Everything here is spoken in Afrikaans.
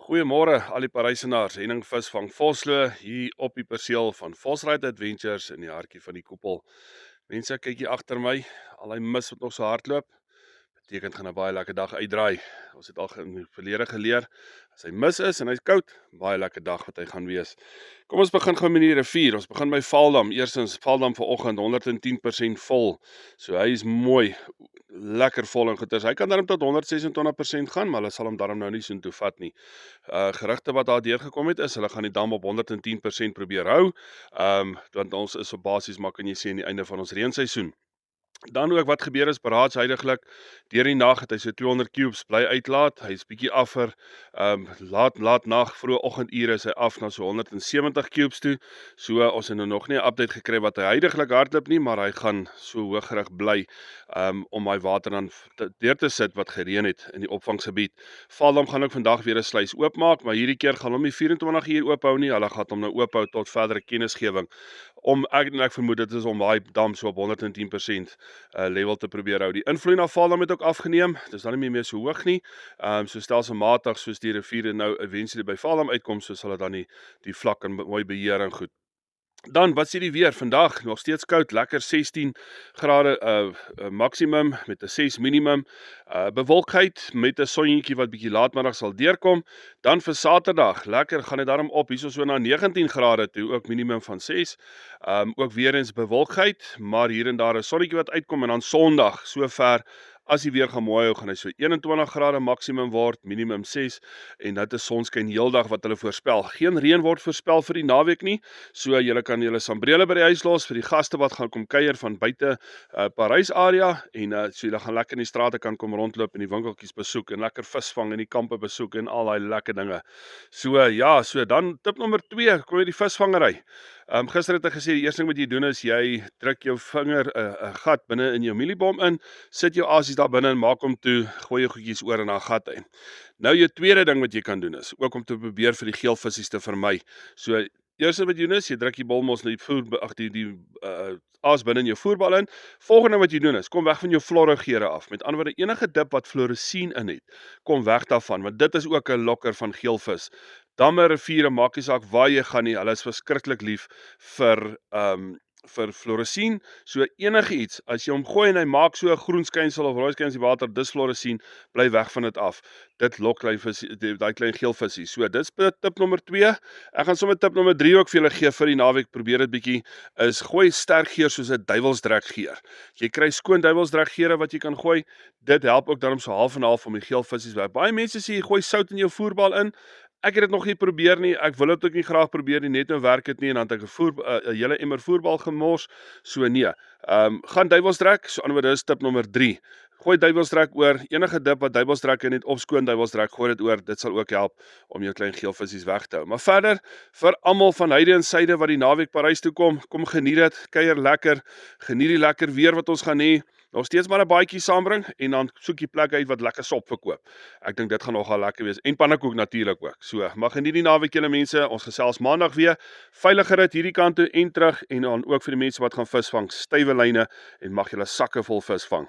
Goeiemôre al die Parysenaars, Henning Visvang Vosloo hier op die perseel van Vosride Adventures in die hartjie van die koepel. Mense, kyk hier agter my, al hy mis wat nog so hardloop, beteken gaan 'n baie lekker dag uitdraai. Ons het al in die verlede geleer, as hy mis is en hy's koud, baie lekker dag wat hy gaan wees. Kom ons begin gou met die rivier. Ons begin by Vaaldam. Eerstens Vaaldam vanoggend 110% vol. So hy is mooi, lekker vol en goeders. Hy kan daarom tot 126% gaan, maar hulle sal hom daarom nou nie soontoe vat nie. Gerugte wat daar deurgekom het is, hulle gaan die dam op 110% probeer hou. Want ons is op basis, maar kan jy sê, aan die einde van ons reenseisoen. Dan ook wat gebeur is, Barrage huidiglik, deur die nag het hy so 200 cubes bly uitlaat, hy is bietjie affer, laat nag, vroeë oggendure is hy af na so 170 cubes toe, so ons het nou nog nie 'n update gekry wat hy huidiglik hardloop nie, maar hy gaan so hooggerig bly, om hy water dan deur te sit wat gereën het in die opvangsgebied. Vaaldam gaan ook vandag weer 'n sluys oopmaak, maar hierdie keer gaan hom nie 24 uur oophou nie, hulle gaan hom nou oophou tot verdere kennisgewing, ek vermoed dit is om daai dam so op 110% level te probeer hou. Die invloed na Vaaldam het ook afgeneem, dit is dan nie meer so hoog nie, so stelselmatig soos die riviere nou eventually by Vaaldam uitkom, so sal dit dan die vlak kan mooi beheer en goed. Dan, wat sê die weer? Vandag nog steeds koud, lekker 16 grade maksimum met 'n 6 minimum, bewolkheid met 'n sonnetjie wat bietjie laatmiddag sal deurkom. Dan vir Saterdag, lekker gaan dit daarom op, hierso so na 19 grade toe, ook minimum van 6. Ook weer eens bewolkheid, maar hier en daar 'n sonnetjie wat uitkom en dan Sondag, sover as die weer gaan mooi hou, gaan hy so 21 grade maksimum word, minimum 6 en dit is sonskyn heeldag wat hulle voorspel. Geen reën word voorspel vir die naweek nie. So julle kan julle sambrele by die huis los vir die gaste wat gaan kom kuier van buite Parys area en so julle gaan lekker in die strate kan kom rondloop en die winkeltjies besoek en lekker visvang en die kampe besoek en al daai lekker dinge. So ja, so dan tip nommer 2, kom jy die visvangery. Gister het ek gesê die eerste ding wat jy doen is jy druk jou vinger 'n gat binne in jou mieliebom in, sit jou asies daar binne en maak hom toe, gooi jou goedjies oor in daai gat in. Nou jou tweede ding wat jy kan doen is ook om te probeer vir die geelvissies te vermy. So eerste wat jy doen is, jy druk die bolmos in die aas binne in jou voerbal in. Volgende wat jy doen is, kom weg van jou florogere af. Met ander woorde, enige dip wat fluoresien in het, kom weg daarvan, want dit is ook 'n lokker van geelvis. Damme, riviere, maak nie saak waar jy gaan nie, hulle is verskriklik lief vir fluoresien. So enige iets, as jy hom gooi en hy maak so 'n groen skynsel of rooi skynsel in die water, dis fluoresien, bly weg van dit af. Dit lok daai klein geelvisie. So dis tip nommer 2. Ek gaan sommer tip nommer 3 ook vir julle gee vir die naweek, probeer dit bietjie, is gooi sterk geur soos 'n duiwelsdrek geur. Jy kry skoon duiwelsdrek geure wat jy kan gooi, dit help ook daarom so half en half om die geelvisies weg. Baie mense sê jy gooi sout in jou voerbal in, ek het dit nog nie probeer nie, ek wil dit ook nie graag probeer nie, net nou werk dit nie, en dan het ek 'n hele emmer voerbal gemors, so nee. Gaan duiwelsdrek, so anderwoorde is tip nommer 3. Gooi duiwelsdrek oor, enige dip wat duiwelsdrek in het, of skoon duiwelsdrek, gooi dit oor, dit sal ook help om jou klein geelvissies weg te hou. Maar verder, vir almal van heide en syde wat die naweek Parys toe kom geniet dit, kuier lekker, geniet die lekker weer wat ons gaan hê, nog steeds maar 'n baadjie saambring, en dan soek jy plekke uit wat lekker sop verkoop. Ek dink dit gaan nogal lekker wees, en pannekoek natuurlik ook. So, mag geniet die naweek julle mense, ons gesels maandag weer, veilige rit hierdie kant toe en terug, en dan ook vir die mense wat gaan visvang, stywe lyne, en mag julle sakke vol vis vang.